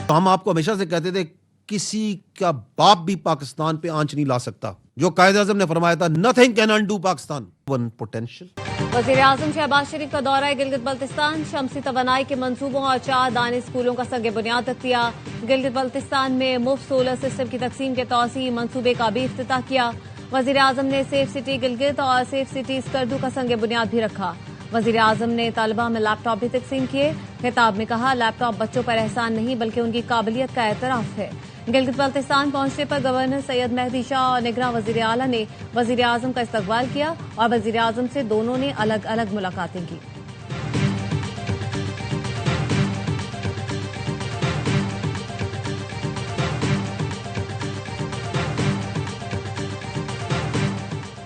तो हम आपको हमेशा से कहते थे किसी का बाप भी पाकिस्तान पे आंच नहीं ला सकता। जो कायदे आज़म ने फरमाया था, nothing can undo Pakistan one potential. वज़ीर आज़म शहबाज शरीफ का दौरा गिलगित बल्तिस्तान, शमसी तवानाई के मंसूबों और 4 दानी स्कूलों का संग बुनियाद रख दिया। गिलगित बल्तिस्तान में मुफ्त सोलर सिस्टम की तकसीम के तौसी मंसूबे का भी इफ्तिताह किया। वज़ीर आज़म ने सेफ सिटी गिलगित और सेफ सिटी स्कर्दू का संग बुनियाद भी रखा। वज़ीर आज़म ने तालिबा में लैपटॉप भी तकसीम किए। खिताब में कहा, लैपटॉप बच्चों पर एहसान नहीं बल्कि उनकी काबिलियत का एतराफ है। गिलगित बल्तिस्तान पहुंचने पर गवर्नर सैयद मेहदी शाह और निगरां वज़ीर आला ने वज़ीर आज़म का इस्तकबाल किया और वज़ीर आज़म से दोनों ने अलग अलग मुलाकातें की।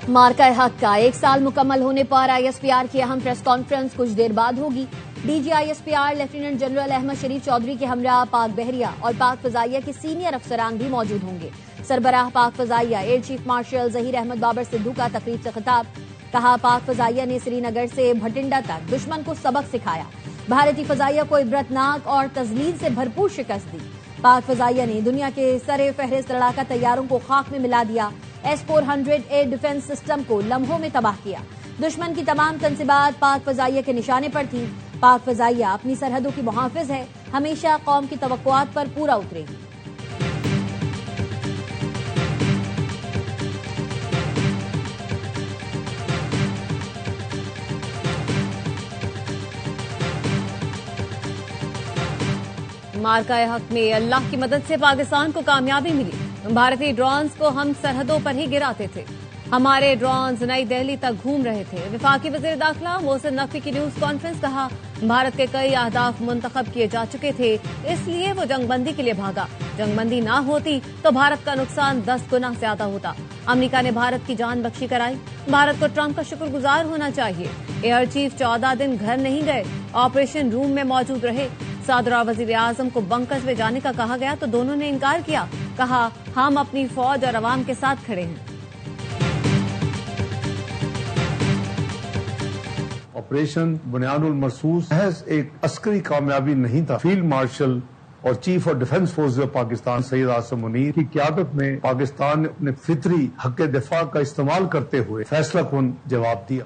मार्का-ए-हक का 1 साल मुकम्मल होने पर ISPR की अहम प्रेस कॉन्फ्रेंस कुछ देर बाद होगी। DG ISPR lieutenant general Ahmad Sharif Chaudhry के हमरा पाक बहरिया और पाक फजाइया के सीनियर अफसरान भी मौजूद होंगे। सरबराह पाक फजाइया air chief marshal Zaheer Ahmad Babar Sidhu का तकरीब से खिताब। कहा, पाक फजाइया ने श्रीनगर से भटिंडा तक दुश्मन को सबक सिखाया। भारतीय फजाइया को इबरतनाक और तजलील से भरपूर शिकस्त दी। पाक फजाइया ने दुनिया के सरे फहरिस्त लड़ाका तैयारों को खाक में मिला दिया। S-400 एयर डिफेंस सिस्टम को लम्हों में तबाह किया। दुश्मन की तमाम तंसीबात पाक फजाइया के निशाने पर थी। पाक फजाइया अपनी सरहदों की मुहाफिज है, हमेशा कौम की तवक्कुआत पर पूरा उतरेगी। मार्का-ए-हक में अल्लाह की मदद से पाकिस्तान को कामयाबी मिली। भारतीय ड्रोन्स को हम सरहदों पर ही गिराते थे। हमारे ड्रोन्स नई दिल्ली तक घूम रहे थे। वफाकी वज़ीर दाखिला मोहसिन नकवी की न्यूज कॉन्फ्रेंस। कहा, भारत के कई अहदाफ मुंतखब किए जा चुके थे, इसलिए वो जंगबंदी के लिए भागा। जंगबंदी ना होती तो भारत का नुकसान 10 गुना ज्यादा होता। अमेरिका ने भारत की जान बख्शी कराई। भारत को ट्रंप का शुक्रगुजार होना चाहिए। एयर चीफ 14 दिन घर नहीं गए, ऑपरेशन रूम में मौजूद रहे। सदर और वज़ीर आज़म को बंकर्स में जाने का कहा गया तो दोनों ने इनकार किया। कहा, हम अपनी फौज और अवाम के साथ खड़े हैं। ऑपरेशन बुनियादुल मरसूस महज एक अस्करी कामयाबी नहीं था। फील्ड मार्शल और chief of defence forces of Pakistan Syed Asim Munir की क़यादत में पाकिस्तान ने अपने फितरी हक दिफा का इस्तेमाल करते हुए फैसलाकुन जवाब दिया।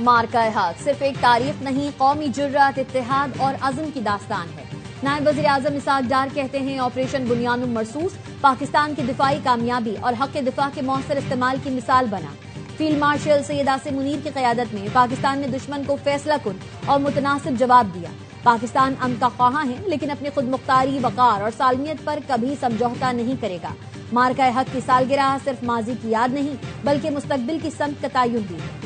मार्का-ए-हक सिर्फ एक तारीख नहीं, कौमी जुर्रत, इत्तेहाद और अज़्म की दास्तान है। नायब वज़ीर आज़म इसाक डार कहते हैं, ऑपरेशन बुनियादुल मरसूस पाकिस्तान की दिफाई कामयाबी और हक दिफा के मौसर इस्तेमाल की मिसाल बना। फील्ड मार्शल सैयद आसिम मुनीर की क़यादत में पाकिस्तान ने दुश्मन को फैसलाकुन और मुतनासिब जवाब दिया। पाकिस्तान अमन का ख्वाहां है, लेकिन अपनी खुद मुख्तारी, वक़ार और सालमियत पर कभी समझौता नहीं करेगा। मार्का-ए-हक की सालगिरह सिर्फ माजी की याद नहीं बल्कि मुस्तकबिल की समत का तयन भी है।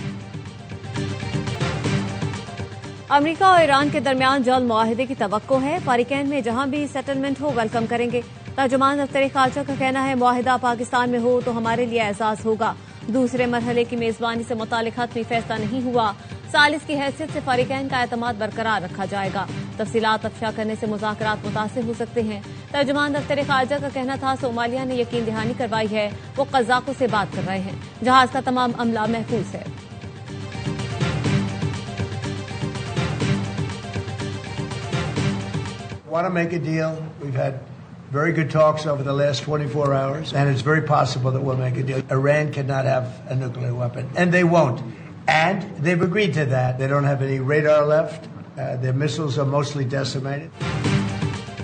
अमेरिका और ईरान के दरमियान जल्द मुआहिदे की तवक्को है। फारिकैन में जहां भी सेटलमेंट हो वेलकम करेंगे। तर्जुमान दफ्तर खारजा का कहना है, मुआहिदा पाकिस्तान में हो तो हमारे लिए एजाज होगा। दूसरे मरहले की मेजबानी से मुतालिक हतमी फैसला नहीं हुआ। सालिस की हैसियत से फारिकैन का एतमाद बरकरार रखा जाएगा। तफसीलात अफशा करने से मुज़ाकरात मुतासिर हो सकते हैं। तर्जुमान दफ्तर खारजा का कहना था, सोमालिया ने यकीन दहानी करवाई है, वो कज़ाकों से बात कर रहे हैं। जहाज का तमाम अमला महफूज है। Want to make a deal. We've had very good talks over the last 24 hours, and it's very possible that we'll make a deal. Iran cannot have a nuclear weapon, and they won't. And they've agreed to that. They don't have any radar left. Their missiles are mostly decimated.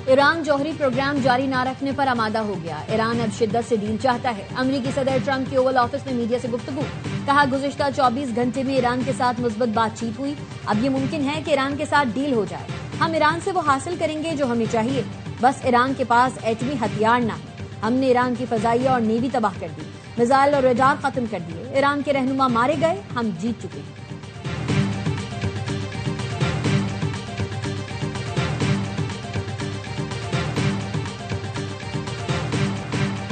Iran जौहरी program जारी न रखने पर आमादा हो गया। Iran अब शिद्दत से डील चाहता है। अमेरिकी सदर ट्रंप की ओवल ऑफिस में मीडिया से गुफ्तगू। कहा, गुज़िश्ता 24 घंटे में ईरान के साथ मुस्बत बातचीत हुई। अब ये मुमकिन है कि ईरान के साथ डील हो जाए। हम ईरान से वो हासिल करेंगे जो हमें चाहिए। बस ईरान के पास एटमी हथियार ना है। हमने ईरान की फजाइया और नेवी तबाह कर दी, मिसाइल और रडार खत्म कर दिए। ईरान के रहनुमा मारे गए, हम जीत चुके हैं।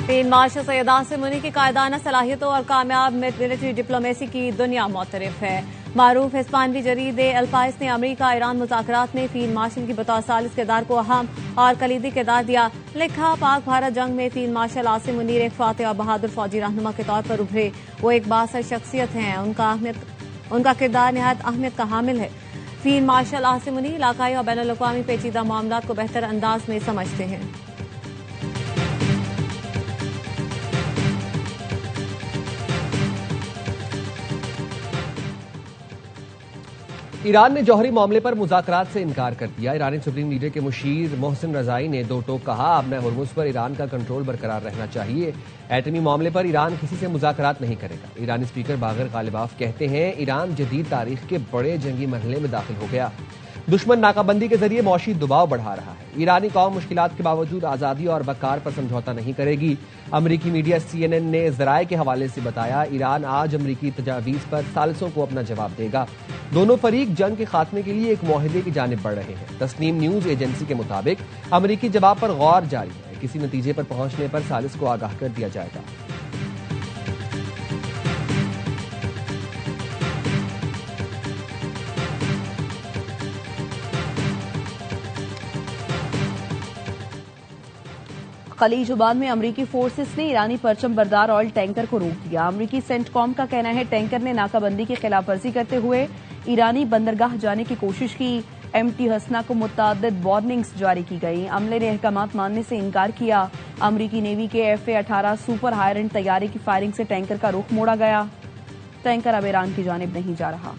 फील्ड मार्शल सैयद आसिम मुनीर की कायदाना सलाहियतों और कामयाब मिलिट्री डिप्लोमेसी की दुनिया मोतरफ है। मारूफ हिस्पानवी जरीदे अल पाइस ने अमेरिका ईरान मुज़ाकरात में फील्ड मार्शल की बतौर सालिस किरदार को अहम और कलीदी किरदार दिया। लिखा, पाक भारत जंग में फील्ड मार्शल आसिम मुनीर एक फातेह और बहादुर फौजी रहनुमा के तौर पर उभरे। वो एक बासर शख्सियत हैं। उनका किरदार निहायत अहमियत का हामिल है। फील्ड मार्शल आसिम मुनीर इलाकाई और बैनुल अक़वामी पेचीदा मामलात को बेहतर अंदाज में समझते हैं। ईरान ने जौहरी मामले पर मुज़ाकरात से इनकार कर दिया। ईरानी सुप्रीम लीडर के मुशीर मोहसिन रज़ाई ने दो टोक कहा, अब मैं हुर्मुज़ पर ईरान का कंट्रोल बरकरार रहना चाहिए। एटमी मामले पर ईरान किसी से मुज़ाकरात नहीं करेगा। ईरानी स्पीकर बागर गालिबाफ कहते हैं, ईरान जदीद तारीख के बड़े जंगी मरहले में दाखिल हो गया। दुश्मन नाकाबंदी के जरिए मौशी दबाव बढ़ा रहा है। ईरानी कौम मुश्किलात के बावजूद आज़ादी और वक़ार पर समझौता नहीं करेगी। अमरीकी मीडिया CNN ने ज़राए के हवाले से बताया, ईरान आज अमरीकी तजावीज़ पर सालिसों को अपना जवाब देगा। दोनों फरीक जंग के खात्मे के लिए एक मुआहदे की जानिब बढ़ रहे हैं। तस्नीम न्यूज़ एजेंसी के मुताबिक अमरीकी जवाब पर गौर जारी है। किसी नतीजे पर पहुंचने पर सालिस को आगाह कर दिया जाएगा। खलीज उबान में अमरीकी फोर्सेस ने ईरानी परचम बरदार ऑयल टैंकर को रोक दिया। अमरीकी सेंटकॉम का कहना है, टैंकर ने नाकाबंदी की खिलाफवर्जी करते हुए ईरानी बंदरगाह जाने की कोशिश की। MT हसना को मुतअद्दिद वार्निंग्स जारी की गई। अमले ने अहकामात मानने से इनकार किया। अमरीकी नेवी के FA-18 सुपर हायर एंड तैयारे की फायरिंग से टैंकर का रुख मोड़ा गया। टैंकर अब ईरान की जानिब नहीं जा रहा।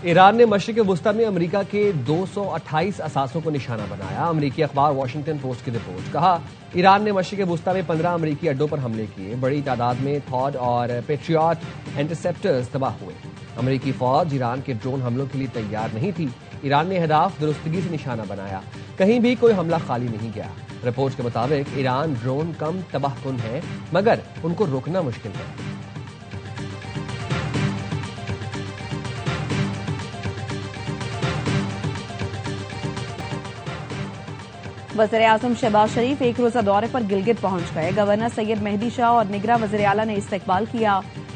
ईरान ने मशरिक़ वुस्ता में अमेरिका के 228 असासों को निशाना बनाया। अमेरिकी अखबार वॉशिंगटन पोस्ट की रिपोर्ट। कहा, ईरान ने मशरिक़ वुस्ता में 15 अमेरिकी अड्डों पर हमले किए। बड़ी तादाद में थॉड और पेट्रियट इंटरसेप्टर्स तबाह हुए। अमेरिकी फौज ईरान के ड्रोन हमलों के लिए तैयार नहीं थी। ईरान ने अहदाफ दुरुस्तगी से निशाना बनाया। कहीं भी कोई हमला खाली नहीं गया। रिपोर्ट के मुताबिक ईरान ड्रोन कम तबाहकुन है, मगर उनको रोकना मुश्किल है। वज़ीर-ए-आज़म शहबाज शरीफ एक रोजा दौरे पर गिलगित पहुंच गए। गवर्नर सैयद मेहदी शाह और निगरां वज़ीर आला ने इस्तकबाल किया।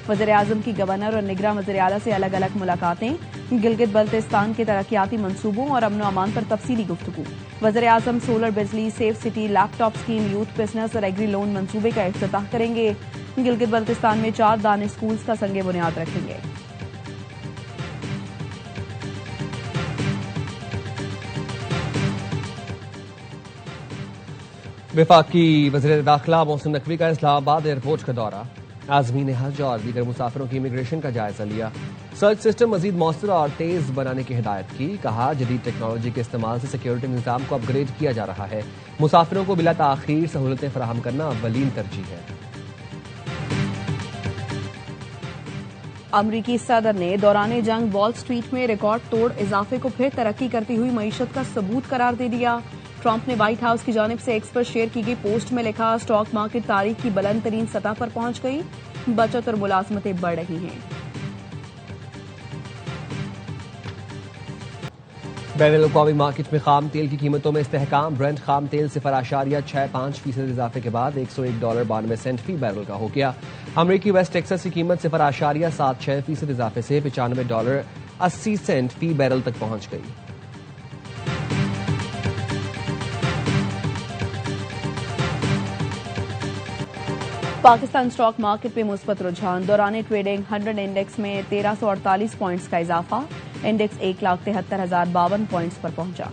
वज़ीर-ए-आज़म की गवर्नर और निगरां वज़ीर आला से अलग अलग मुलाकातें। गिलगित बल्तिस्तान के तरक्याती मंसूबों और अमन अमान पर तफसीली गुफ्तगू। वज़ीर-ए-आज़म सोलर बिजली, safe city, laptop scheme, youth business और एग्री लोन मंसूबे का इफ्तिताह करेंगे। गिलगित बल्तिस्तान में 4 दानिश स्कूल्स का संगे बुनियाद रखेंगे। वफाकी वज़ीर दाखिला मोहसिन नकवी का इस्लामाबाद एयरपोर्ट का दौरा। आज़मीन हज और दीगर मुसाफिरों की इमिग्रेशन का जायजा लिया। सर्च सिस्टम मजीद मौसर और तेज बनाने की हिदायत की। कहा, जदीद टेक्नोलॉजी के इस्तेमाल से सिक्योरिटी निज़ाम को अपग्रेड किया जा रहा है। मुसाफिरों को बिला ताखीर सहूलतें फराहम करना अव्वलीन तरजीह है। अमरीकी सदर ने दौरान जंग वॉल स्ट्रीट में रिकॉर्ड तोड़ इजाफे को फिर तरक्की करती हुई मईशत का सबूत करार दे दिया। ट्रंप ने व्हाइट हाउस की जानिब से एक्स पर शेयर की गई पोस्ट में लिखा, स्टॉक मार्केट तारीख की बुलंद तरीन सतह पर पहुंच गई। बचत और मुलाजमतें बढ़ रही हैं। बैनुल-अक़वामी मार्केट में खाम तेल की कीमतों में इस्तेहकाम। ब्रेंट खाम तेल 0.65% इजाफे के बाद $101.92 फी बैरल का हो गया। अमरीकी वेस्ट टेक्सास की कीमत 0.76% इजाफे से $95.80 फी बैरल तक पहुंच गई। पाकिस्तान स्टॉक मार्केट में मुस्बत रुझान। दौरान ट्रेडिंग 100 इंडेक्स में 1348 पॉइंट्स का इजाफा। इंडेक्स 1,73,052 पॉइंट्स पर पहुंचा।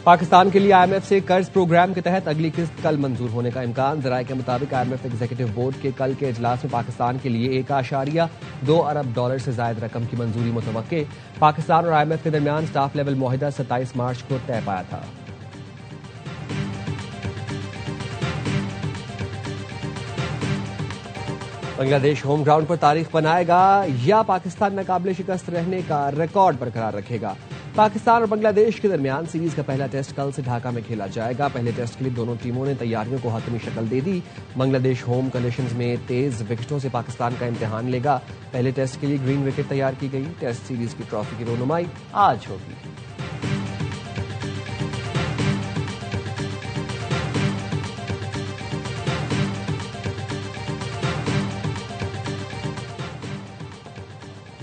पाकिस्तान के लिए IMF से कर्ज प्रोग्राम के तहत अगली किस्त कल मंजूर होने का इम्कान। ज़राए के मुताबिक IMF एग्जीक्यूटिव बोर्ड के कल के इजलास में पाकिस्तान के लिए $1.2 अरब से जायद रकम की मंजूरी मुतवक्के। पाकिस्तान और IMF के दरमियान स्टाफ लेवल मुआहिदा 27 मार्च को तय पाया था। बांग्लादेश होम ग्राउंड पर तारीख बनाएगा या पाकिस्तान नाकाबिले शिकस्त रहने का रिकॉर्ड बरकरार रखेगा। पाकिस्तान और बांग्लादेश के दरमियान सीरीज का पहला टेस्ट कल से ढाका में खेला जाएगा। पहले टेस्ट के लिए दोनों टीमों ने तैयारियों को हतमी शक्ल दे दी। बांग्लादेश होम कंडीशंस में तेज विकेटों से पाकिस्तान का इम्तिहान लेगा। पहले टेस्ट के लिए ग्रीन विकेट तैयार की गई। टेस्ट सीरीज की ट्रॉफी की रोनुमाई आज होगी।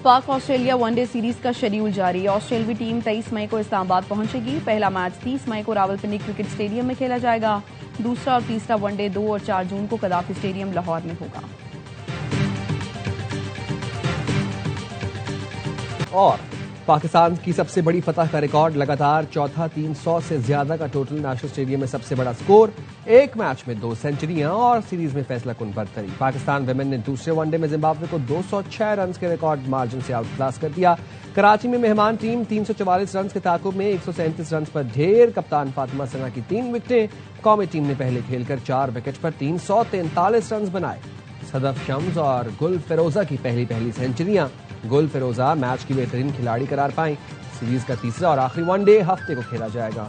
पाक ऑस्ट्रेलिया वनडे सीरीज का शेड्यूल जारी है। ऑस्ट्रेलियावी टीम 23 मई को इस्लामाबाद पहुंचेगी। पहला मैच 30 मई को रावलपिंडी क्रिकेट स्टेडियम में खेला जाएगा। दूसरा और तीसरा वनडे 2 और 4 जून को कदाफी स्टेडियम लाहौर में होगा। और पाकिस्तान की सबसे बड़ी फतह का रिकॉर्ड लगातार चौथा, 300 से ज्यादा का टोटल नेशनल स्टेडियम में सबसे बड़ा स्कोर, एक मैच में 2 सेंचुरियां और सीरीज में फैसला कुन बरतरी। पाकिस्तान विमेन ने दूसरे वनडे में जिम्बाब्वे को 206 रन के रिकॉर्ड मार्जिन से आउट क्लास कर दिया। कराची में मेहमान टीम 344 रन के ताकुब में 137 रन पर ढेर। कप्तान फातिमा सना की 3 विकेटें। कौमी टीम ने पहले खेलकर 4 विकेट पर 343 रन बनाए। सदफ शम्स और गुल फिरोजा की पहली सेंचुरियां। गुल फिरोजा मैच की बेहतरीन खिलाड़ी करार पाई। सीरीज का तीसरा और आखिरी वनडे हफ्ते को खेला जाएगा।